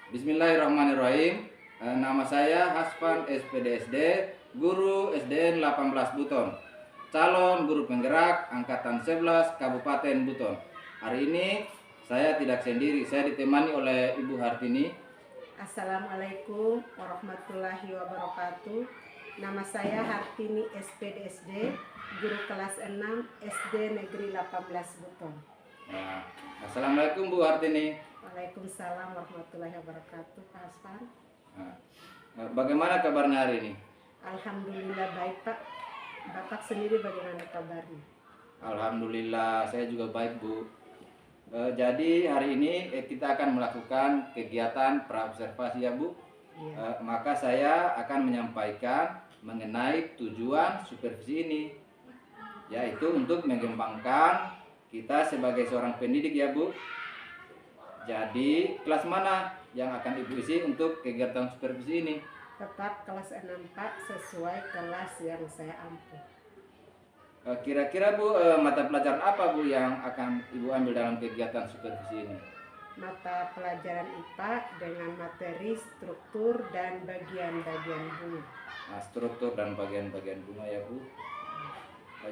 Bismillahirrahmanirrahim. Nama saya Haspan SPDSD, guru SDN 18 Buton, calon guru penggerak angkatan 11 Kabupaten Buton. Hari ini saya tidak sendiri, saya ditemani oleh Ibu Hartini. Assalamualaikum warahmatullahi wabarakatuh. Nama saya Hartini SPDSD, guru kelas 6 SD Negeri 18 Buton. Nah, Assalamualaikum Bu Hartini. Waalaikumsalam warahmatullahi wabarakatuh, Pak Haspan. Bagaimana kabarnya hari ini? Alhamdulillah baik, Pak. Bapak sendiri bagaimana kabarnya? Alhamdulillah saya juga baik, Bu. Jadi hari ini kita akan melakukan kegiatan praobservasi ya, Bu. Iya. Maka saya akan menyampaikan mengenai tujuan supervisi ini, yaitu untuk mengembangkan kita sebagai seorang pendidik ya, Bu. Jadi kelas mana yang akan Ibu isi untuk kegiatan supervisi ini? Tetap kelas 6, Pak, sesuai kelas yang saya ampuh. Kira-kira Bu, mata pelajaran apa Bu yang akan Ibu ambil dalam kegiatan supervisi ini? Mata pelajaran IPA dengan materi struktur dan bagian-bagian bunga. Nah, struktur dan bagian-bagian bunga ya Bu.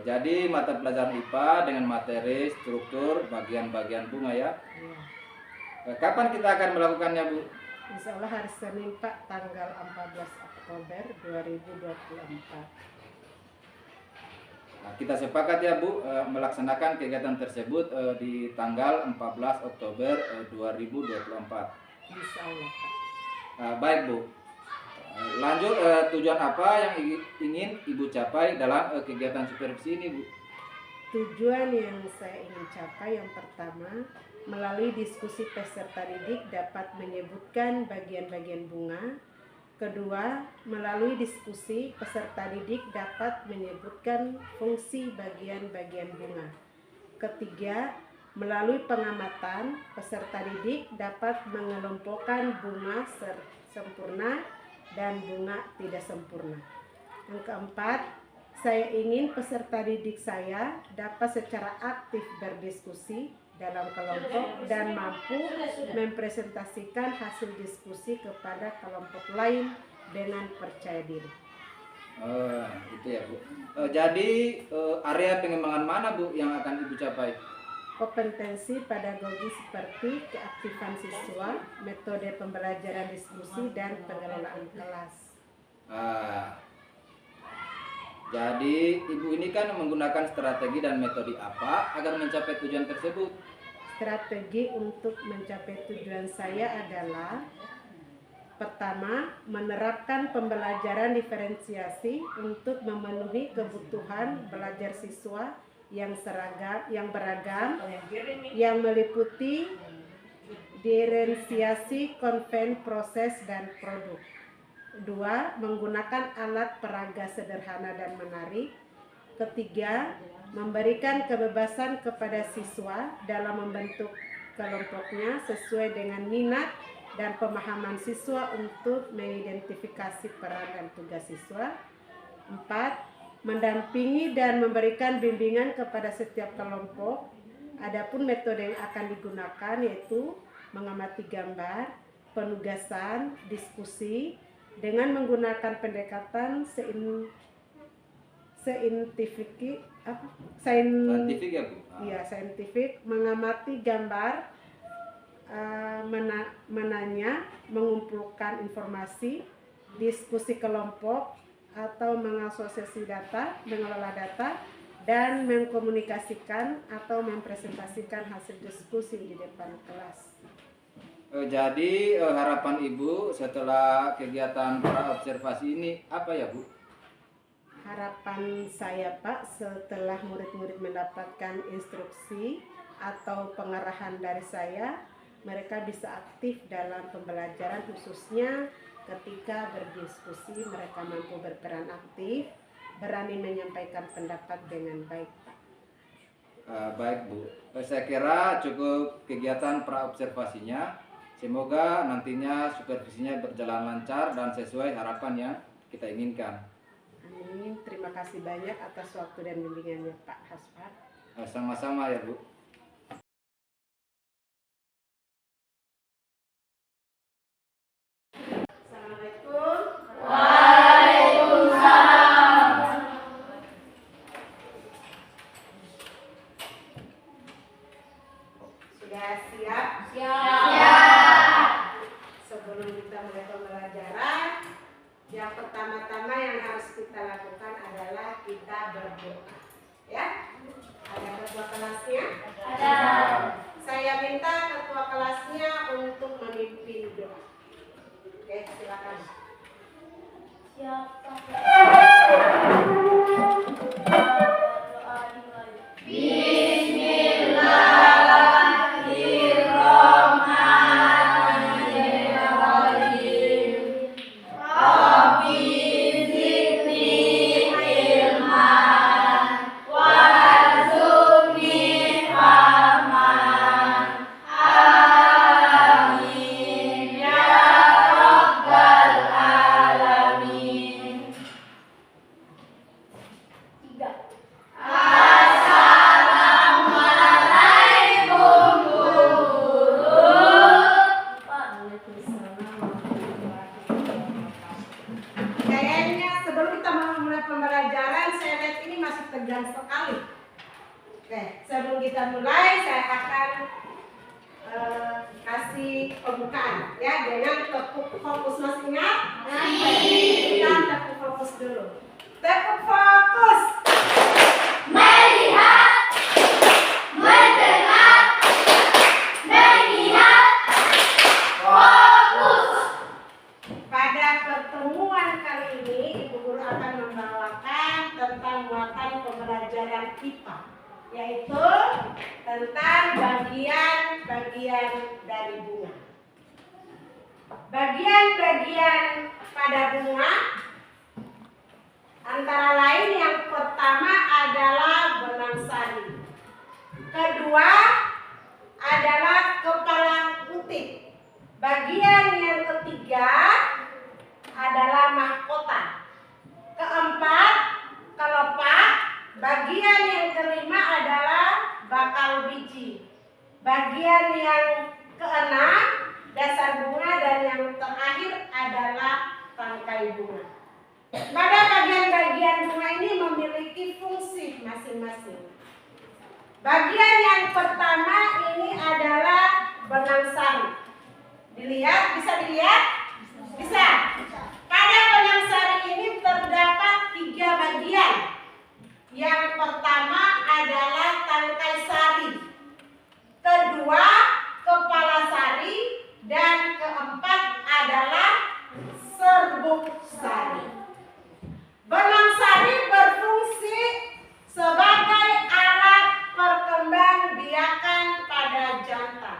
Jadi mata pelajaran IPA dengan materi struktur bagian-bagian bunga ya. Iya. Kapan kita akan melakukannya Bu? Insya Allah hari Senin, Pak, tanggal 14 Oktober 2024. Nah, kita sepakat ya Bu, melaksanakan kegiatan tersebut di tanggal 14 Oktober 2024. Insya Allah, Pak. Baik Bu. Lanjut, tujuan apa yang ingin Ibu capai dalam kegiatan supervisi ini Bu? Tujuan yang saya ingin capai yang pertama, melalui diskusi peserta didik dapat menyebutkan bagian-bagian bunga. Kedua, melalui diskusi peserta didik dapat menyebutkan fungsi bagian-bagian bunga. Ketiga, melalui pengamatan peserta didik dapat mengelompokkan bunga sempurna dan bunga tidak sempurna. Yang keempat, saya ingin peserta didik saya dapat secara aktif berdiskusi dalam kelompok dan mampu mempresentasikan hasil diskusi kepada kelompok lain dengan percaya diri. Itu ya Bu. Jadi area pengembangan mana Bu yang akan Ibu capai? Kompetensi pedagogi seperti keaktifan siswa, metode pembelajaran diskusi, dan pengelolaan kelas. Jadi Ibu ini kan menggunakan strategi dan metode apa agar mencapai tujuan tersebut? Strategi untuk mencapai tujuan saya adalah: pertama, menerapkan pembelajaran diferensiasi untuk memenuhi kebutuhan belajar siswa yang beragam, yang meliputi diferensiasi konten, proses, dan produk. 2. Menggunakan alat peraga sederhana dan menarik. Ketiga, memberikan kebebasan kepada siswa dalam membentuk kelompoknya sesuai dengan minat dan pemahaman siswa untuk mengidentifikasi peran dan tugas siswa. 4. Mendampingi dan memberikan bimbingan kepada setiap kelompok. Adapun metode yang akan digunakan yaitu mengamati gambar, penugasan, diskusi, dengan menggunakan pendekatan saintifik ya Bu? Iya, saintifik, mengamati gambar, menanya, mengumpulkan informasi, diskusi kelompok atau mengasosiasi data, mengelola data, dan mengkomunikasikan atau mempresentasikan hasil diskusi di depan kelas. Jadi harapan Ibu setelah kegiatan praobservasi ini apa ya Bu? Harapan saya, Pak, setelah murid-murid mendapatkan instruksi atau pengarahan dari saya, mereka bisa aktif dalam pembelajaran, khususnya ketika berdiskusi mereka mampu berperan aktif, berani menyampaikan pendapat dengan baik, Pak. Baik Bu, saya kira cukup kegiatan praobservasinya. Semoga nantinya supervisinya berjalan lancar dan sesuai harapan yang kita inginkan. Amin. Terima kasih banyak atas waktu dan bimbingannya, Pak Haspan. Sama-sama ya Bu. pertama-tama yang harus kita lakukan adalah kita berdoa. Ya, ada ketua kelasnya? Ada. Saya minta ketua kelasnya untuk memimpin doa. Oke, silakan. Siapa? Kayaknya sebelum kita mulai pembelajaran, saya lihat ini masih tegang sekali. Oke, sebelum kita mulai, saya akan kasih pembukaan ya dengan tepuk fokus. Masih ingat? Kita tepuk fokus dulu. Tepuk fokus. Melihat, mendengar, melihat, fokus. Pada pertemuan kali ini, Ibu Guru akan membawakan tentang muatan pembelajaran IPA, yaitu tentang bagian-bagian dari bunga. Bagian-bagian pada bunga antara lain yang pertama adalah benang sari. Kedua adalah kepala putik. Bagian yang ketiga adalah mahkota. Keempat, kelopak. Bagian yang kelima adalah bakal biji. Bagian yang keenam, dasar bunga, dan yang terakhir adalah tangkai bunga. Pada bagian-bagian bunga ini memiliki fungsi masing-masing. Bagian yang pertama ini adalah benang sari. Dilihat, bisa dilihat? Bisa. Pada benang sari ini terdapat 3 bagian. Yang pertama adalah tangkai sari, kedua kepala sari, dan keempat adalah serbuk sari. Benang sari berfungsi sebagai alat perkembangbiakan pada jantan.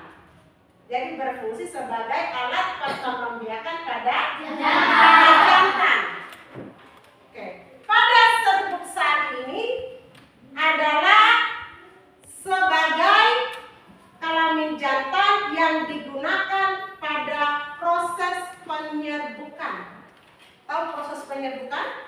Jadi berfungsi sebagai alat perkembangbiakan pada jantan. Oke. Pada serbuk sari ini adalah sebagai kelamin jantan yang digunakan pada proses penyerbukan. Tahu proses penyerbukan?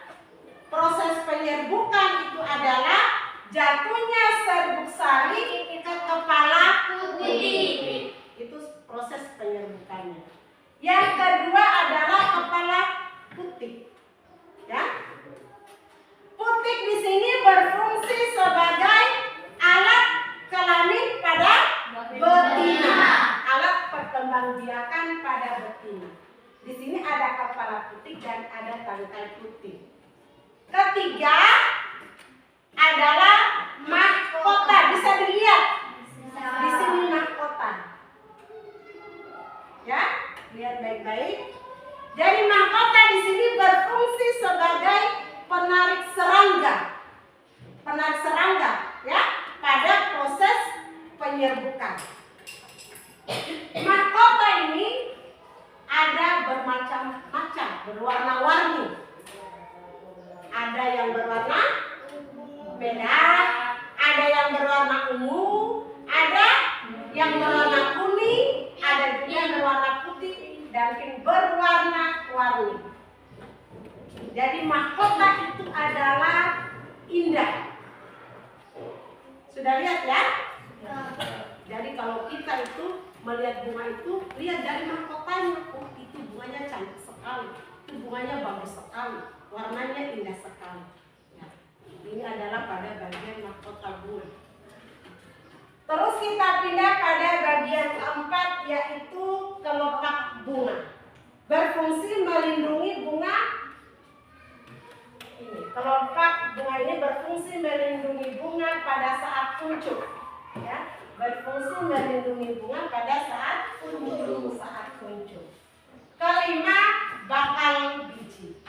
Proses penyerbukan itu adalah jatuhnya serbuk sari ke kepala putik. Itu proses penyerbukannya. Yang kedua adalah kepala putik. Ya. Putik di sini berfungsi sebagai alat kelamin pada betina, alat perkembangbiakan pada betina. Di sini ada kepala putik dan ada tangkai putik. Ketiga adalah mahkota. Bisa dilihat di sini mahkota. Ya, lihat baik-baik. Jadi mahkota di sini berfungsi sebagai penarik serangga. Penarik serangga, ya, pada proses penyerbukan. Mahkota ini ada bermacam-macam, berwarna-warni. Ada yang berwarna merah, ada yang berwarna ungu, ada yang berwarna kuning, ada juga yang berwarna putih, dan berwarna-warni. Jadi mahkota itu adalah indah. Sudah lihat ya? Jadi kalau kita itu melihat bunga itu, lihat dari mahkotanya. Oh, itu bunganya cantik sekali, itu bunganya bagus sekali, warnanya indah sekali. Ya, ini adalah pada bagian mahkota bunga. Terus kita pindah pada bagian keempat, yaitu kelopak bunga. Berfungsi melindungi bunga Kelompok bunga ini berfungsi melindungi bunga pada saat kuncup, ya, berfungsi melindungi bunga pada saat kuncup. Kelima, bakal biji.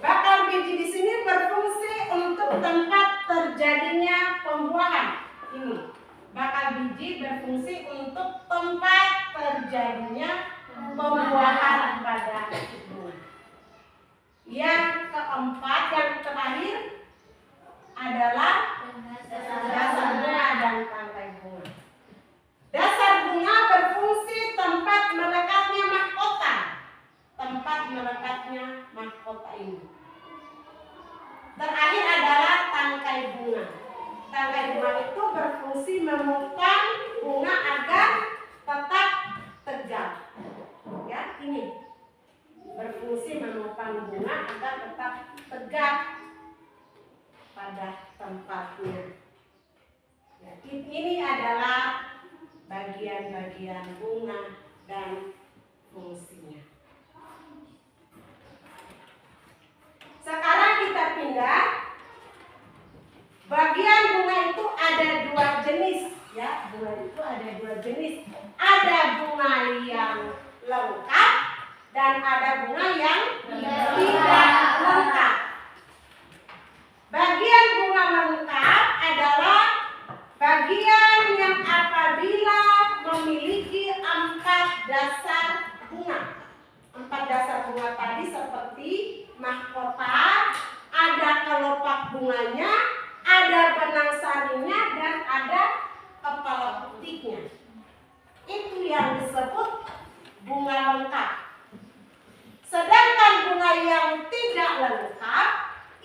Bakal biji di sini berfungsi untuk tempat terjadinya pembuahan. Ini bakal biji berfungsi untuk tempat terjadinya pembuahan pada bunga. Yang keempat, yang terakhir adalah dasar bunga dan tangkai bunga. Dasar bunga berfungsi tempat melekatnya mahkota. Tempat melekatnya mahkota ini. Terakhir adalah tangkai bunga. Tangkai bunga itu berfungsi memupang bunga agar tetap tegak. Ya, ini berfungsi menopang bunga agar tetap tegak pada tempatnya. Ya, ini adalah bagian-bagian bunga dan fungsinya. Sekarang kita pindah. Bagian bunga itu ada dua jenis, ya. Bunga itu ada dua jenis. Ada bunga yang lengkap dan ada bunga yang tidak lengkap. Bagian bunga lengkap adalah bagian yang apabila memiliki 4 dasar bunga. 4 dasar bunga tadi seperti mahkota, ada kelopak bunganya, ada benang sarinya, dan ada kepala putiknya. Itu yang disebut bunga lengkap. Sedangkan bunga yang tidak lengkap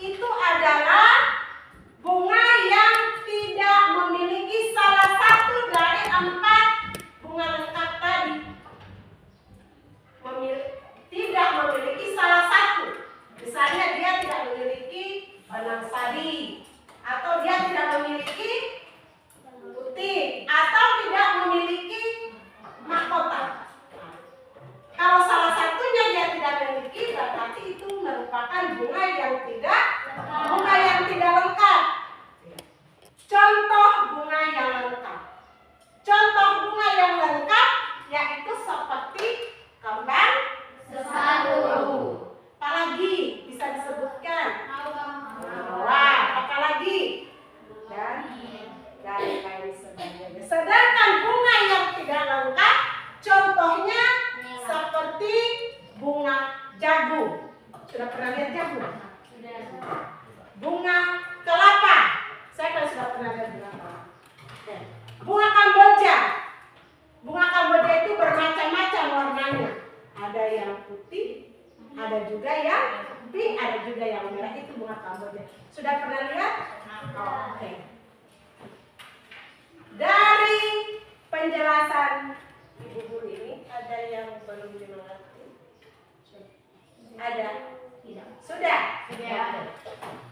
itu adalah bunga yang tidak memiliki salah satu dari 4 bunga lengkap tadi. Tidak memiliki salah satu. Misalnya dia tidak memiliki benang sari, atau dia tidak memiliki putih, atau tidak memiliki mahkota. Kalau salah satunya dia tidak memiliki, berarti itu merupakan bunga yang tidak lengkap. Contoh bunga yang lengkap. Contoh bunga yang lengkap yaitu seperti kembang sesadu. Apalagi bisa disebutkan? Mawar. Apalagi? Dan lain sebagainya. Sedangkan bunga yang tidak lengkap, contohnya seperti bunga jagung. Sudah pernah lihat jagung? Bunga kelapa. Saya kan sudah pernah lihat bunga kelapa. Bunga kamboja. Bunga kamboja itu bermacam-macam warnanya. Ada yang putih, ada juga yang pink, ada juga yang merah. Itu bunga kamboja. Sudah pernah lihat? Oke. Dari penjelasan Ibu Guru ini, ada yang belum dimengerti? Ada? Tidak. Sudah? Sudah.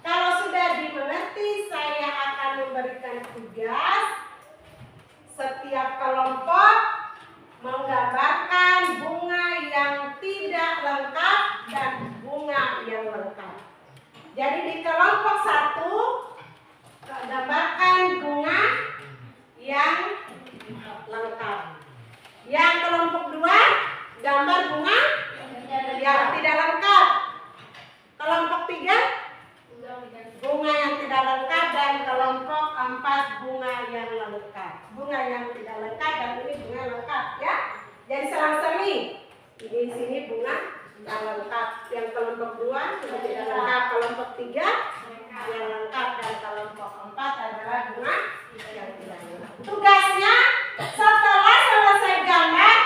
Kalau sudah dimengerti, saya akan memberikan tugas. Setiap kelompok menggambarkan bunga yang tidak lengkap dan bunga yang lengkap. Jadi di kelompok 1 gambarkan bunga yang lengkap. Yang kelompok 2 gambar bunga yang tidak lengkap. Kelompok 3 bunga yang tidak lengkap, dan kelompok 4 bunga yang lengkap. Bunga yang tidak lengkap dan ini bunga lengkap, ya. Jadi selang-seli. Ini di sini bunga yang lengkap. Yang kelompok 2 sudah tidak lengkap. Kelompok 3 yang lengkap, dan kelompok 4 adalah bunga yang tidak lengkap. Tugasnya setelah selesai gambar,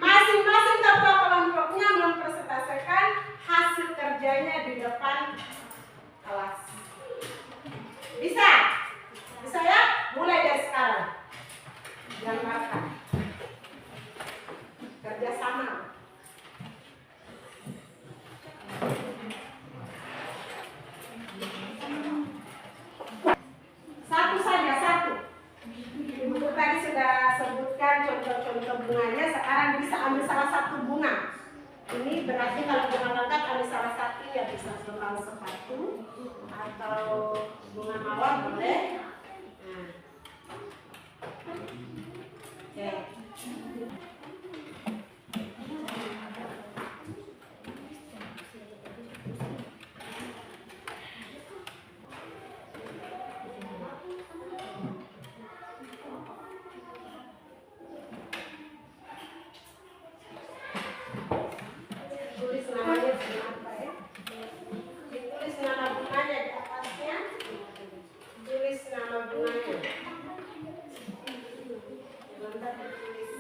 masing-masing kelompoknya mempresentasikan hasil kerjanya di depan kelas. Bisa? Bisa ya? Mulai dari sekarang. Gambarkan. Kerjasama. Satu saja, satu. Ibu tadi sudah sebutkan contoh-contoh bunganya. Sekarang bisa ambil salah satu bunga. Ini berarti kalau bunga lengkap ambil salah satunya. ya bisa kembang sepatu atau bunga mawar boleh. Nah. Oke. Tulis namanya apa ya? Ditulis nama bunganya di atasnya. Tulis nama bunganya. Bentar ditulis.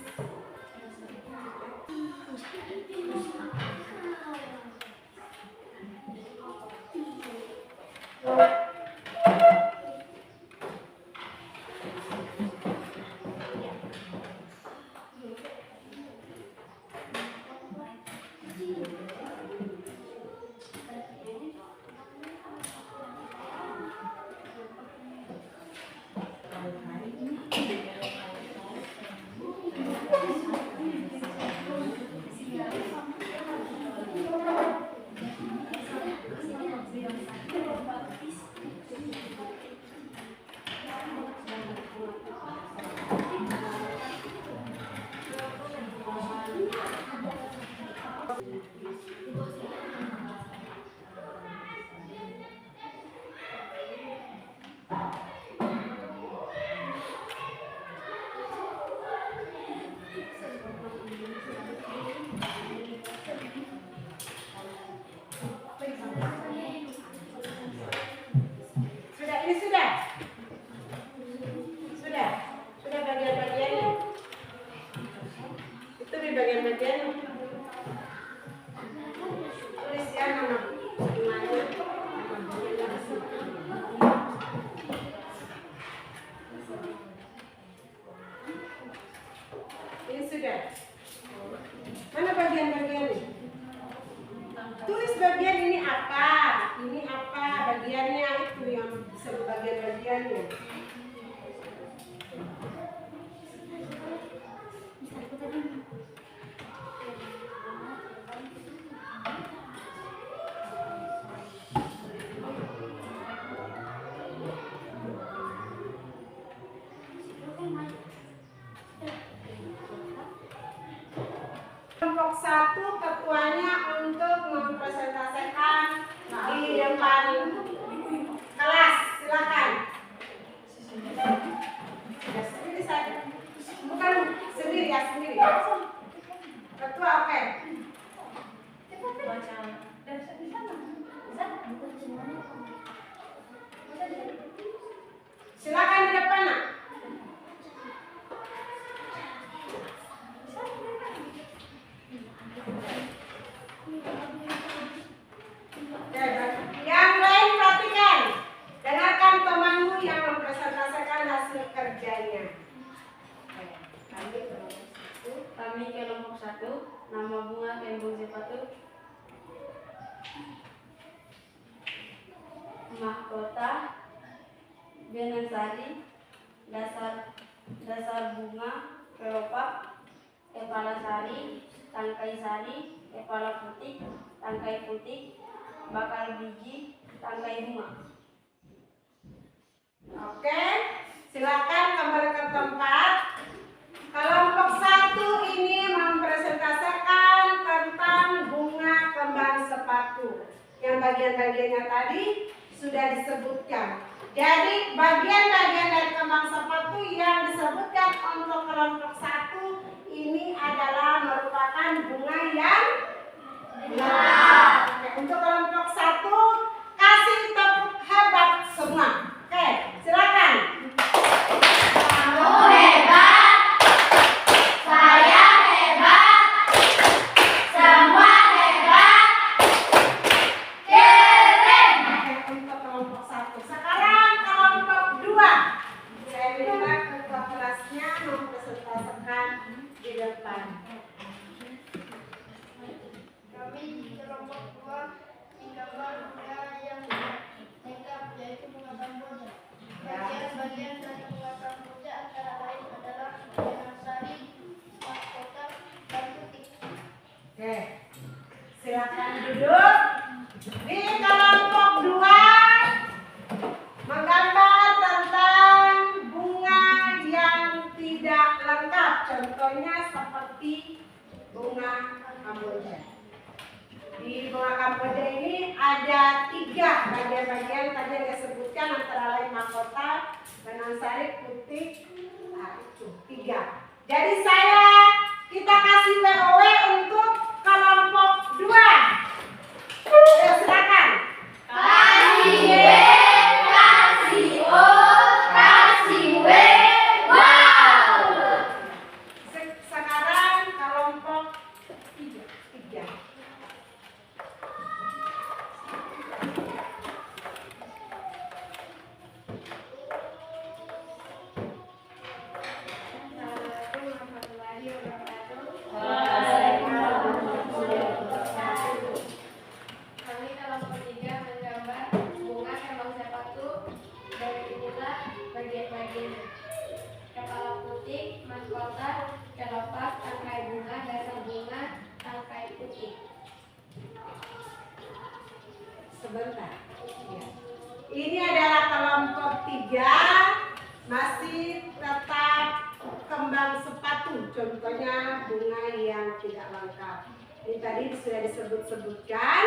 Sudah, ini sudah. Sudah bagian-bagiannya. Itu di bagian-bagiannya. Tulis ya nama bunganya. Ini sudah. Mana bagian-bagiannya? Tulis bagian ini apa? Ini apa bagiannya, itu yang disebut bagian-bagiannya. Kelompok 1 ketuanya untuk mempresentasikan di depan kelas, silakan. Ya, sendiri saja. Bukan sendiri ya, sendiri. Ketua oke. Silakan di depan nak. Yang lain perhatikan, dengarkan temanmu yang mempresentasikan hasil kerjanya. Kami kelompok 1, nama bunga kembang sepatu, mahkota, benang sari, dasar bunga, kelopak, kepala sari, tangkai sari, kepala putih, tangkai putih, bakal biji, tangkai bunga. Oke, silakan kembali ke tempat. Kelompok 1 ini mempresentasikan tentang bunga kembang sepatu. Yang bagian-bagiannya tadi sudah disebutkan. Jadi bagian-bagian dari kembang sepatu yang disebutkan untuk kelompok 1 ini adalah merupakan bunga yang benar. Oke, untuk kelompok 1 kasih tepuk hebat semua. Oke, silakan. Kamu hebat, saya hebat, semua hebat, keren. Oke, untuk kelompok 1. Sekarang kelompok 2. Saya minta ketua kelasnya mempresentasikan di depan. Kami di kelompok 2 menggambar bunga yang lengkap, yaitu bunga kamboja. Bagian-bagian dari bunga kamboja antara lain adalah benang sari, mahkota, dan putih. Oke, silakan duduk. Di kelompok 2 menggambar tentang bunga yang tidak lengkap. Contohnya seperti bunga Kamboja. Di bunga Kamboja ini ada 3 bagian-bagian tadi yang saya sebutkan, antara lain mahkota, benang sari, putih, nah itu 3. Jadi kita kasih WOW untuk kelompok 2. Ayo silakan. Kasih W, kasih O, kasih W, wow. Sekarang kelompok 3. Kami kelompok 3 menggambar bunga kembang sepatu dan inilah bagian-bagiannya. Kepala putih, mahkota, kelopak, tangkai bunga, dasar bunga, tangkai putih. Sebentar. Ya. Ini adalah kelompok 3, masih tetap kembang sepatu. Contohnya bunga yang tidak lengkap. Ini tadi sudah disebut-sebutkan.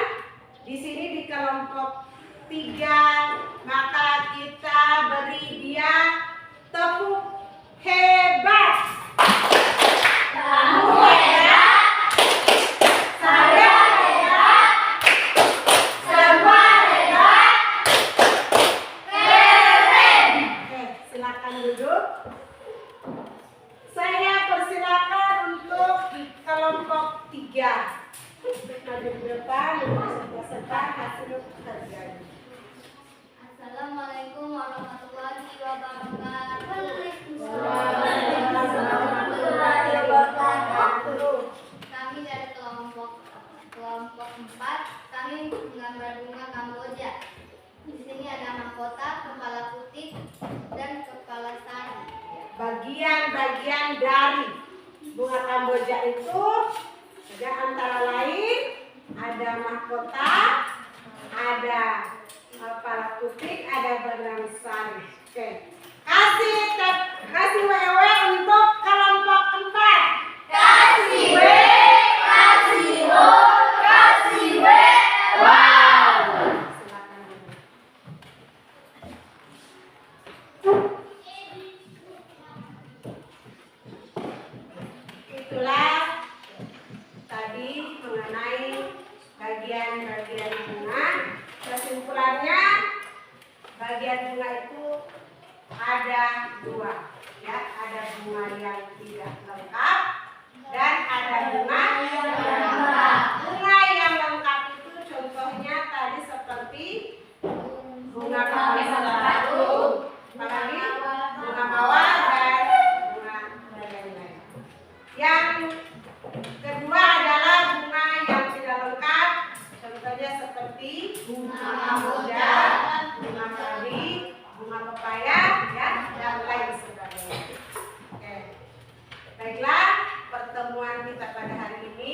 Di sini di kelompok 3, maka kita beri dia tepuk hebat. Kamu hebat, saya hebat, semua hebat, keren. Oke, silakan duduk. Saya persilakan untuk kelompok 3. Maju ke depan, peserta hasil terjadi. Assalamualaikum warahmatullahi wabarakatuh. Kami dari kelompok 4, kami menggambar bunga Kamboja. Di sini ada mahkota, kepala putih, dan kepala sari. Bagian-bagian dari bunga Kamboja itu ada antara lain ada mahkota, ada kepala putih, ada benang sari. Oke. Kasih WW untuk kelompok 4. Kasih W, kasih O, kasih W, wow. Silakan dulu. Itulah tadi mengenai bagian-bagian bunga. Kesimpulannya, bagian bunga itu ada 2, ya, ada bunga yang tidak lengkap dan ada bunga yang lengkap. Bunga yang lengkap itu contohnya tadi seperti bunga sepatu, apalagi bunga mawar dan bunga lain-lain. Yang kedua adalah bunga yang tidak lengkap, contohnya seperti bunga Kamboja, bunga kari, bunga pepaya, ya, dan lain sebagainya. Oke. Baiklah, pertemuan kita pada hari ini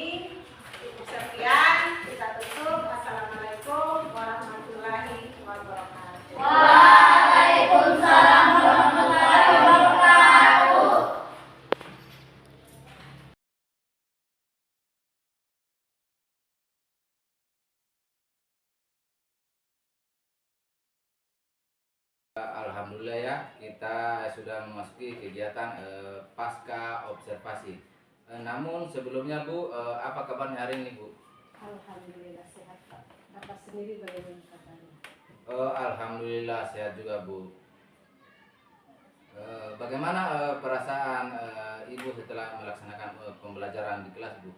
cukup sekian. Kita tutup. Assalamualaikum warahmatullahi wabarakatuh. Waalaikumsalam warahmatullahi wabarakatuh. Alhamdulillah ya, kita sudah memasuki kegiatan pasca observasi. Namun sebelumnya Bu, apa kabarnya hari ini Bu? Alhamdulillah sehat Pak. Bapak sendiri bagaimana kabarnya? Alhamdulillah sehat juga Bu. Bagaimana perasaan Ibu setelah melaksanakan pembelajaran di kelas Bu?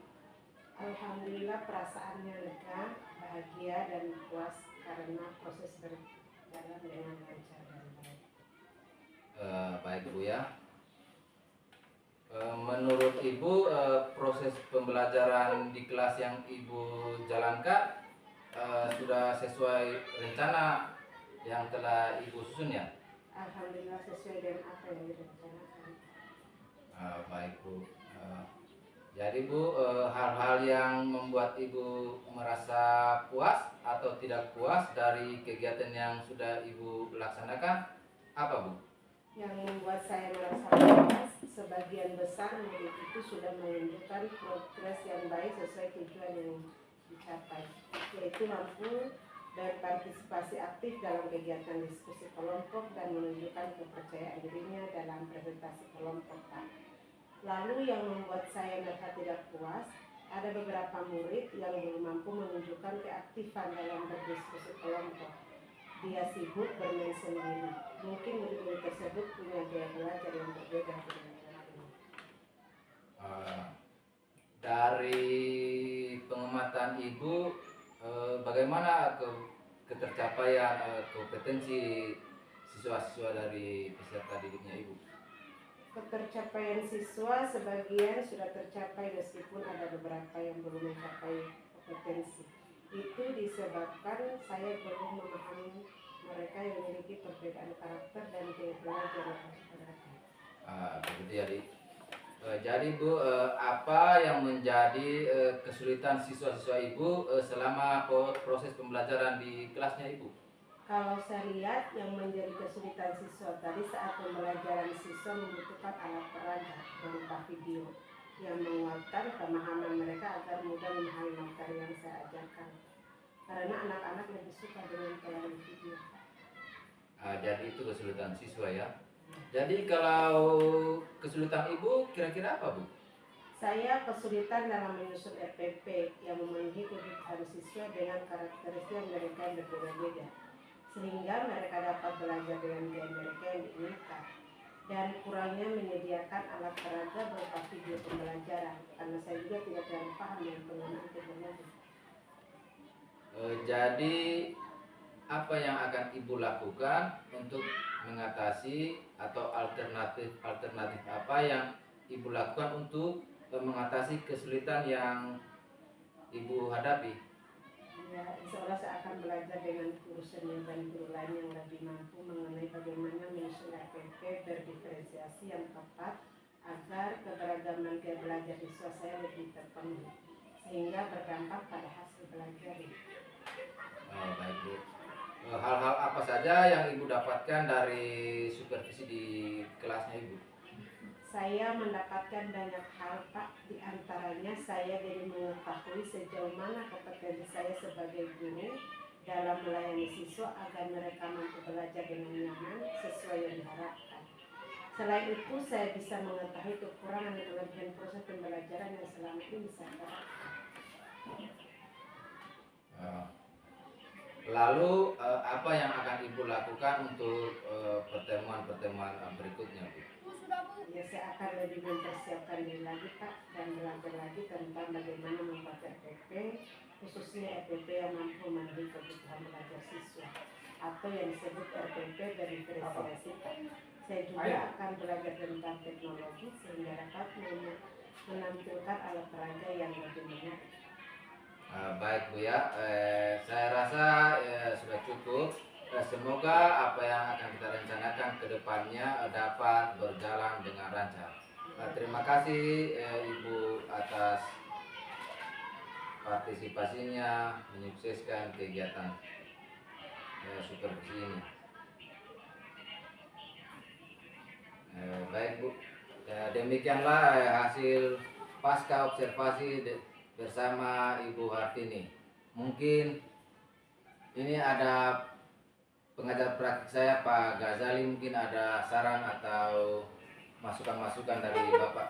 Alhamdulillah perasaannya lega, bahagia dan puas karena proses berjalan dengan lancar dan baik. Baik Bu ya. Menurut Ibu, proses pembelajaran di kelas yang Ibu jalankan sudah sesuai rencana yang telah Ibu susun ya? Alhamdulillah sesuai dengan apa yang direncanakan. Baik Bu. Jadi Bu, hal-hal yang membuat Ibu merasa puas atau tidak puas dari kegiatan yang sudah Ibu laksanakan apa Bu? Yang membuat saya merasa puas, sebagian besar murid itu sudah menunjukkan progres yang baik sesuai tujuan yang dicapai, yaitu mampu berpartisipasi aktif dalam kegiatan diskusi kelompok dan menunjukkan kepercayaan dirinya dalam presentasi kelompok. Lalu yang membuat saya merasa tidak puas, ada beberapa murid yang belum mampu menunjukkan keaktifan dalam berdiskusi kelompok. Dia sibuk bermain sendiri. Mungkin murid-murid tersebut punya gaya belajar yang berbeda dengan yang lain. Dari pengamatan Ibu, bagaimana ketercapaian kompetensi siswa-siswa dari peserta didiknya Ibu? Ketercapaian siswa sebagian sudah tercapai meskipun ada beberapa yang belum mencapai kompetensi. Itu disebabkan saya belum memahami mereka yang memiliki perbedaan karakter dan gaya belajar yang harus berbeda. Begitu jadi Bu, apa yang menjadi kesulitan siswa-siswa Ibu selama proses pembelajaran di kelasnya Ibu? Kalau saya lihat yang menjadi kesulitan siswa tadi saat pembelajaran siswa membutuhkan alat peraga berupa video yang menguatkan pemahaman mereka agar mudah memahami materi yang saya ajarkan. Karena anak-anak lebih suka dengan tayangan video. Jadi itu kesulitan siswa ya. Jadi kalau kesulitan Ibu kira-kira apa Bu? Saya kesulitan dalam menyusun RPP yang memenuhi kebutuhan siswa dengan karakteristik mereka yang berbeda-beda, sehingga mereka dapat belajar dengan gaya mereka yang diinginkan. Dan kurangnya menyediakan alat peraga berupa video pembelajaran, karena saya juga tidak terlalu paham dengan penggunaan teknologi. Jadi apa yang akan Ibu lakukan untuk mengatasi atau alternatif apa yang Ibu lakukan untuk mengatasi kesulitan yang Ibu hadapi? Ya, insya Allah saya akan belajar dengan guru senior dan guru lain yang lebih mampu mengenai bagaimana menyusun RPP berdiferensiasi yang tepat agar keberagaman gaya belajar siswa saya lebih terpenuhi, sehingga berdampak pada hasil belajar. Baik Bu. Hal-hal apa saja yang Ibu dapatkan dari supervisi di kelasnya Ibu? Saya mendapatkan banyak hal Pak, di antaranya saya jadi mengetahui sejauh mana kompetensi saya sebagai guru dalam melayani siswa agar mereka mampu belajar dengan nyaman sesuai yang diharapkan. Selain itu saya bisa mengetahui kekurangan dan kelebihan proses pembelajaran yang selama ini saya terapkan. Lalu apa yang akan Ibu lakukan untuk pertemuan-pertemuan berikutnya Bu? Ya, saya akan lebih mempersiapkan diri lagi Pak dan belajar lagi tentang bagaimana membuat RPP, khususnya RPP yang mampu memenuhi kebutuhan belajar siswa atau yang disebut RPP berdiferensiasi Pak. Saya juga akan belajar tentang teknologi sehingga dapat menampilkan alat peraga yang lebih menarik. Baik Bu ya, saya rasa sudah cukup. Semoga apa yang akan kita rencanakan ke depannya dapat berjalan dengan lancar. Terima kasih Ibu atas partisipasinya menyukseskan kegiatan supervisi ini. Baik Bu, demikianlah hasil pasca observasi bersama Ibu Hartini. Mungkin ini ada pengajar praktik saya Pak Ghazali, mungkin ada saran atau masukan-masukan dari Bapak.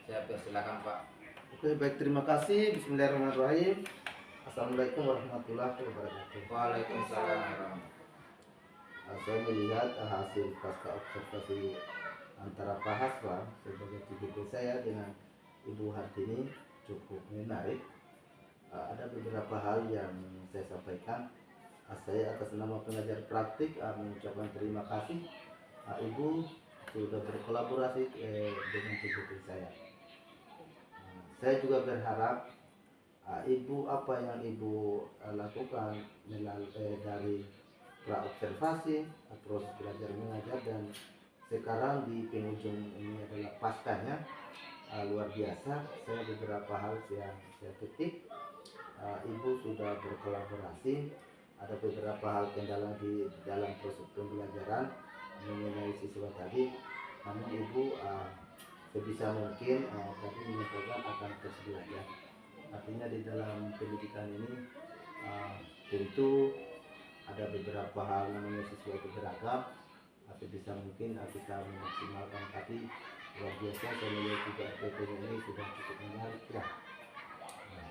Saya persilakan Pak. Oke, baik, terima kasih. Bismillahirrahmanirrahim. Assalamualaikum warahmatullahi wabarakatuh. Waalaikumsalam warahmatullahi wabarakatuh. Saya melihat hasil pasca observasi antara Pak Haswan sebagai TGP saya dengan Ibu Hartini cukup menarik. Ada beberapa hal yang saya sampaikan. Saya atas nama pengajar praktik mengucapkan terima kasih Ibu sudah berkolaborasi dengan TGP saya. Saya juga berharap Ibu apa yang Ibu lakukan dari praobservasi, proses belajar mengajar, dan sekarang di penghujung ini adalah paskanya, luar biasa. Saya beberapa hal yang saya petik, Ibu sudah berkolaborasi. Ada beberapa hal kendala di dalam proses pembelajaran mengenai siswa tadi, namun Ibu sebisa mungkin tadi menyampaikan akan terus belajar. Artinya di dalam pendidikan ini tentu ada beberapa hal namanya siswa itu beragam, sebisa mungkin kita memaksimalkan. Tapi luar biasa, saya melihat juga RPP ini sudah cukup menarik ya. Nah,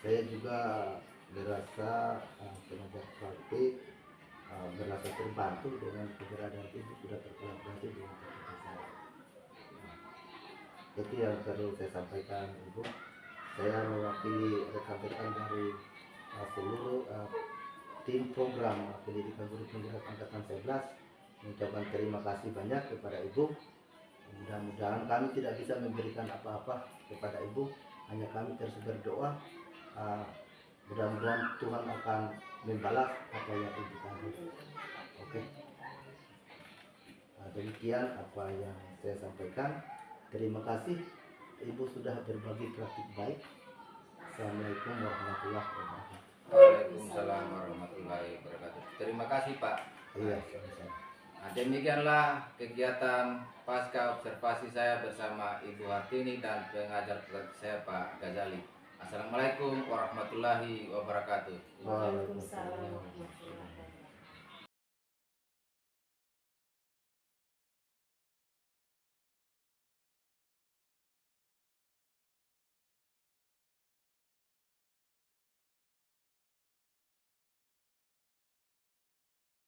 saya juga merasa pengajar praktik merasa terbantu dengan keberadaan Ibu sudah berkolaborasi dengan RPP saya. Nah, itu yang perlu saya sampaikan Ibu. Saya mewakili rekan-rekan dari seluruh tim program pendidikan guru penggerak angkatan 11 mengucapkan terima kasih banyak kepada Ibu. Mudah-mudahan kami tidak bisa memberikan apa-apa kepada Ibu, hanya kami terus berdoa. Mudah-mudahan Tuhan akan membalas apa yang Ibu tadi. Oke. Demikian apa yang saya sampaikan. Terima kasih Ibu sudah berbagi praktik baik. Assalamualaikum warahmatullahi wabarakatuh. Waalaikumsalam warahmatullahi wabarakatuh. Terima kasih Pak. Iya, sama-sama. Nah, demikianlah kegiatan pasca observasi saya bersama Ibu Hartini dan pengajar saya Pak Ghazali. Assalamualaikum warahmatullahi wabarakatuh. Waalaikumsalam warahmatullahi wabarakatuh.